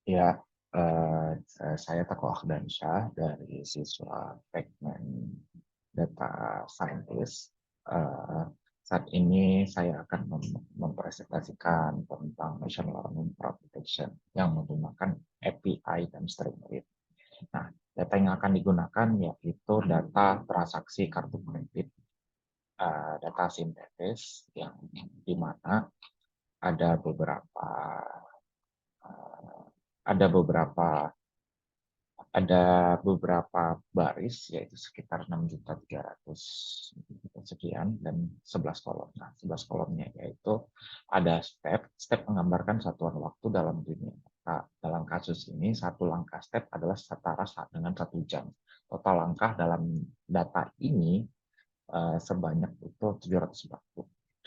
Ya, saya Teguh Akdansyah dari siswa Teknik Data Scientist. Eh, Saat ini saya akan mempresentasikan tentang Machine Learning Fraud Detection yang menggunakan API dan Stream Read. Nah, data yang akan digunakan yaitu data transaksi kartu kredit, data sintetis yang di mana ada beberapa eh, ada beberapa ada beberapa baris, yaitu sekitar 6.300 sekian, dan 11 kolom. Nah, 11 kolomnya yaitu ada step menggambarkan satuan waktu dalam dunia nyata. Dalam kasus ini, satu langkah step adalah setara dengan 1 jam. Total langkah dalam data ini sebanyak itu 744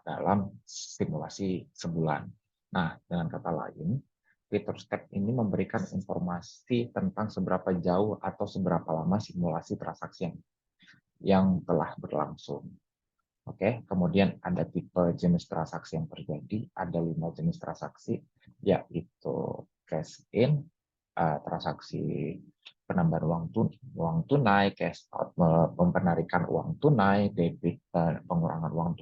dalam simulasi sebulan. Nah, dengan kata lain, fitur step ini memberikan informasi tentang seberapa jauh atau seberapa lama simulasi transaksi yang telah berlangsung. Oke, kemudian ada tipe jenis transaksi yang terjadi, ada 5 jenis transaksi, yaitu cash in, transaksi penambahan uang tunai, cash out, penarikan uang tunai, debit, pengurangan uang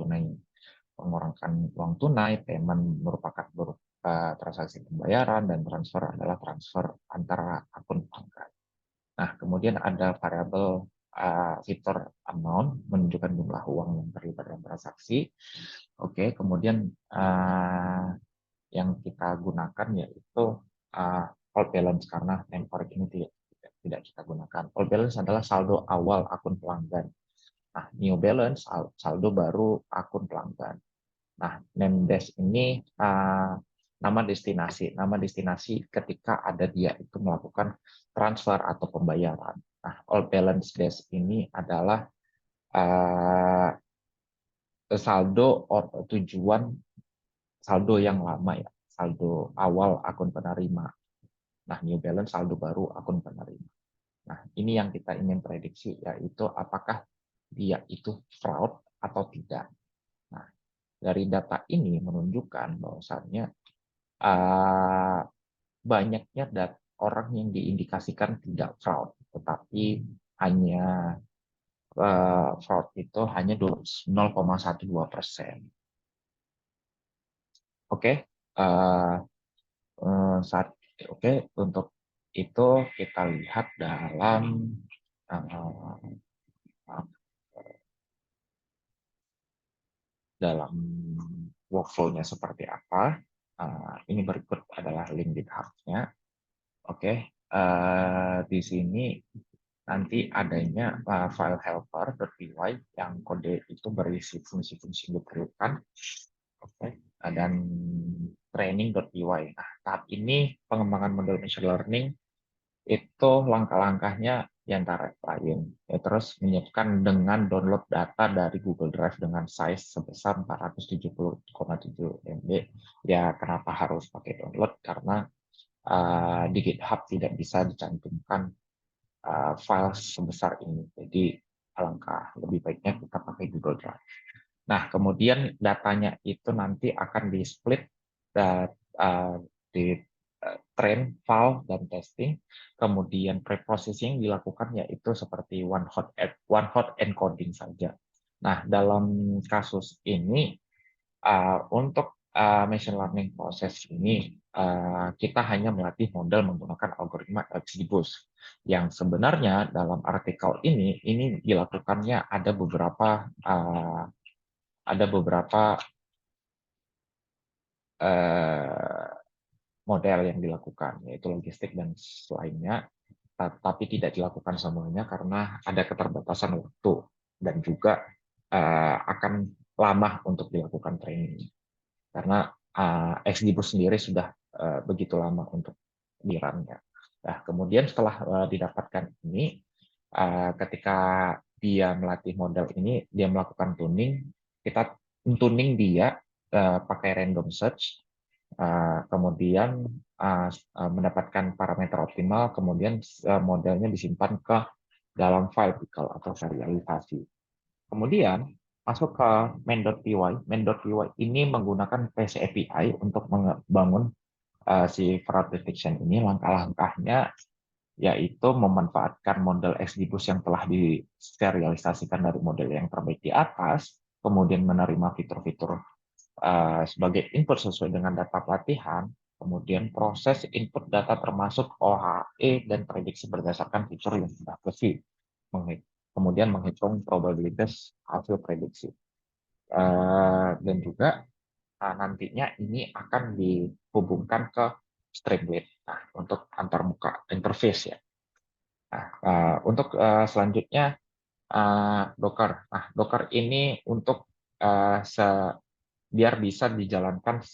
tunai, payment merupakan berupa transaksi pembayaran, dan transfer adalah transfer antara akun pelanggan. Nah, kemudian ada variabel fitur amount, menunjukkan jumlah uang yang terlibat dalam transaksi. Oke, kemudian yang kita gunakan yaitu hold balance, karena temporik ini tidak kita gunakan. Hold balance adalah saldo awal akun pelanggan. Nah, new balance saldo baru akun pelanggan. Nah, name dash ini nama destinasi. Nama destinasi ketika ada dia itu melakukan transfer atau pembayaran. Nah, all balance dash ini adalah saldo tujuan, saldo yang lama ya, saldo awal akun penerima. Nah, new balance saldo baru akun penerima. Nah, ini yang kita ingin prediksi, yaitu apakah dia itu fraud atau tidak. Nah, dari data ini menunjukkan bahwasannya banyaknya orang yang diindikasikan tidak fraud, tetapi hanya fraud itu hanya 0,12%. Oke, saat oke untuk itu kita lihat uh, dalam workflow-nya seperti apa. Ini berikut adalah link GitHub-nya. Oke, di sini nanti adanya file helper.py yang kode itu berisi fungsi-fungsi yang diperlukan. Oke, dan training.py. Nah, tahap ini pengembangan model machine learning itu langkah-langkahnya di antara lain. Ya, terus menyiapkan dengan download data dari Google Drive dengan size sebesar 470,7 MB. Ya, kenapa harus pakai download? Karena di GitHub tidak bisa dicantumkan file sebesar ini. Jadi alangkah lebih baiknya kita pakai Google Drive. Nah, kemudian datanya itu nanti akan di-split di train, file, dan testing. Kemudian pre-processing dilakukan yaitu seperti one hot encoding saja. Nah, dalam kasus ini untuk machine learning proses ini kita hanya melatih model menggunakan algoritma XGBoost, yang sebenarnya dalam artikel ini dilakukannya ada beberapa model yang dilakukan, yaitu logistik dan lainnya, tapi tidak dilakukan semuanya karena ada keterbatasan waktu dan juga akan lama untuk dilakukan training. Karena XGBoost sendiri sudah begitu lama untuk di-run-nya. Nah, kemudian setelah didapatkan ini, ketika dia melatih model ini, dia melakukan tuning, kita tuning dia pakai random search, kemudian mendapatkan parameter optimal, kemudian modelnya disimpan ke dalam file pickle atau serialisasi. Kemudian masuk ke main.py. Main.py ini menggunakan PC API untuk membangun si fraud detection ini langkah-langkahnya yaitu memanfaatkan model XGBoost yang telah diserialisasikan dari model yang terbaik di atas, kemudian menerima fitur-fitur sebagai input sesuai dengan data pelatihan, kemudian proses input data termasuk OHE dan prediksi berdasarkan fitur yang sudah bersih, kemudian menghitung probabilitas hasil prediksi. Dan juga nantinya ini akan dihubungkan ke Streamlit untuk antarmuka interface ya. Untuk selanjutnya Docker. Docker ini untuk biar bisa dijalankan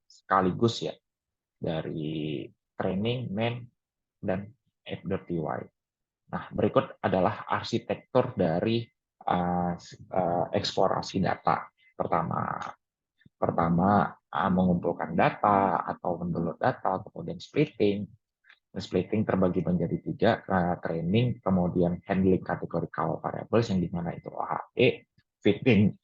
sekaligus ya dari training, main, dan app.py. Nah, berikut adalah arsitektur dari eksplorasi data. Pertama mengumpulkan data atau mendownload data, kemudian splitting. Splitting terbagi menjadi 3, training, kemudian handling categorical variables yang dimana itu OHE, fitting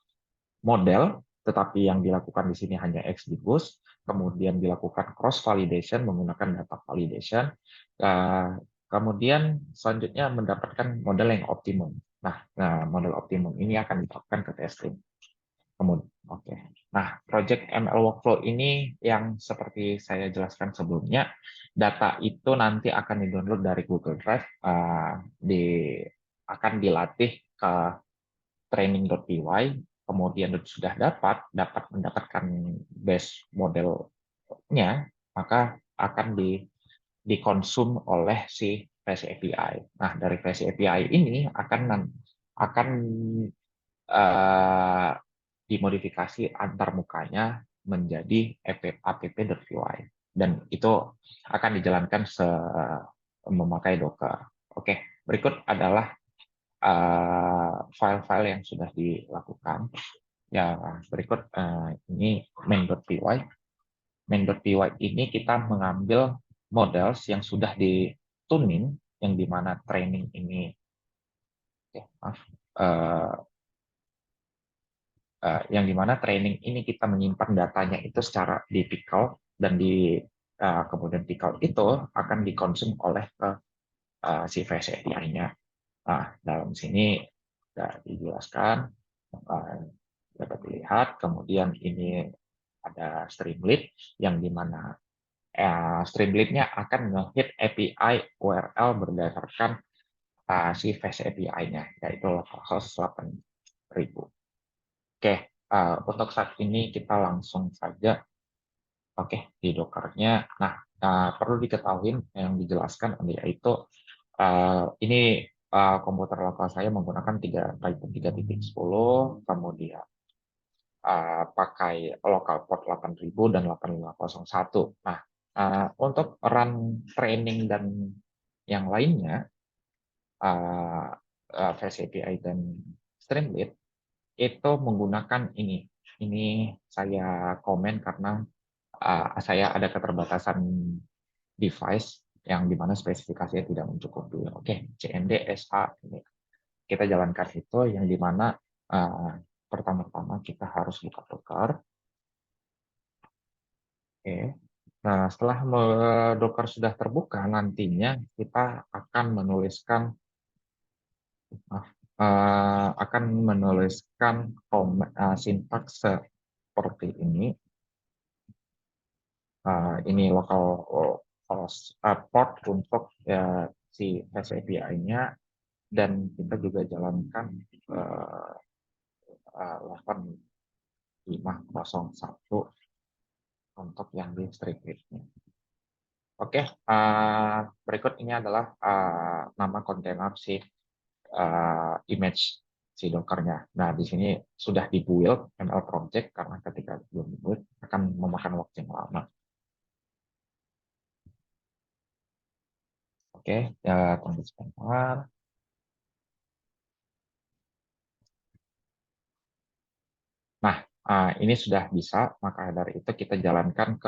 model, tetapi yang dilakukan di sini hanya XGBoost, kemudian dilakukan cross validation menggunakan data validation, kemudian selanjutnya mendapatkan model yang optimum. Nah, model optimum ini akan diterapkan ke testing. Kemudian, oke. Nah, project ML workflow ini yang seperti saya jelaskan sebelumnya, data itu nanti akan di-download dari Google Drive, akan dilatih ke training.py, kemudian sudah dapat mendapatkan base modelnya, maka akan dikonsum oleh si REST API. Nah, dari REST API ini akan uh, dimodifikasi antarmukanya menjadi app.py dan itu akan dijalankan memakai Docker. Oke, berikut adalah file-file yang sudah dilakukan. Ya, berikut ini main.py. Main.py ini kita mengambil models yang sudah dituning, yang dimana training ini, yang dimana training ini kita menyimpan datanya itu secara di pickle dan kemudian pickle itu akan dikonsum oleh si VS API-nya. Nah, dalam sini sudah dijelaskan, dapat dilihat, kemudian ini ada Streamlit yang dimana Streamlit-nya akan nge-hit API URL berdasarkan si VS API-nya, yaitu localhost 8000. Oke, untuk saat ini kita langsung saja di Docker-nya. Nah, perlu diketahui yang dijelaskan yaitu ini komputer lokal saya menggunakan Ryzen 3.10, kemudian pakai local port 8000 dan 8501. Nah, untuk run training dan yang lainnya, Fast API dan Streamlit itu menggunakan ini. Ini saya komen karena saya ada keterbatasan device yang dimana spesifikasinya tidak mencukupi. Oke, CMD SA ini kita jalankan itu yang dimana pertama-tama kita harus buka Docker. Oke. Nah, setelah Docker sudah terbuka, nantinya kita akan menuliskan sintaks seperti ini. Ini local host port untuk si API-nya, dan kita juga jalankan 8501 untuk yang di Streamlit-nya. Oke, berikut ini adalah nama kontainer si image si Docker-nya. Nah, di sini sudah di-build ML project karena ketika belum di-build akan memakan waktu yang lama. Oke, ya tunggu sebentar. Nah, ini sudah bisa, maka dari itu kita jalankan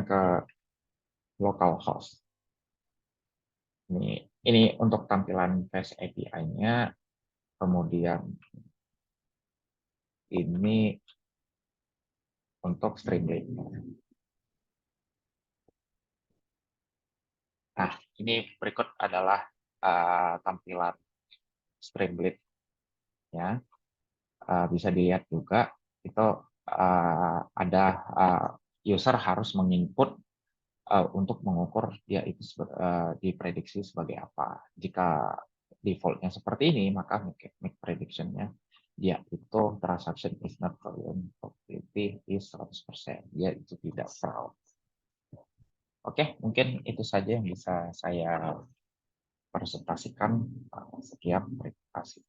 ke localhost. Ini untuk tampilan Fast API-nya, kemudian ini untuk Streamlit. Nah, ini berikut adalah tampilan Streamlit ya. Bisa dilihat juga itu ada user harus menginput untuk mengukur dia itu diprediksi sebagai apa. Jika defaultnya seperti ini, maka make prediction-nya dia itu transaction is not fraudulent, probability is 100%. Dia itu tidak fraud. Oke, mungkin itu saja yang bisa saya presentasikan. Sekian, terima kasih.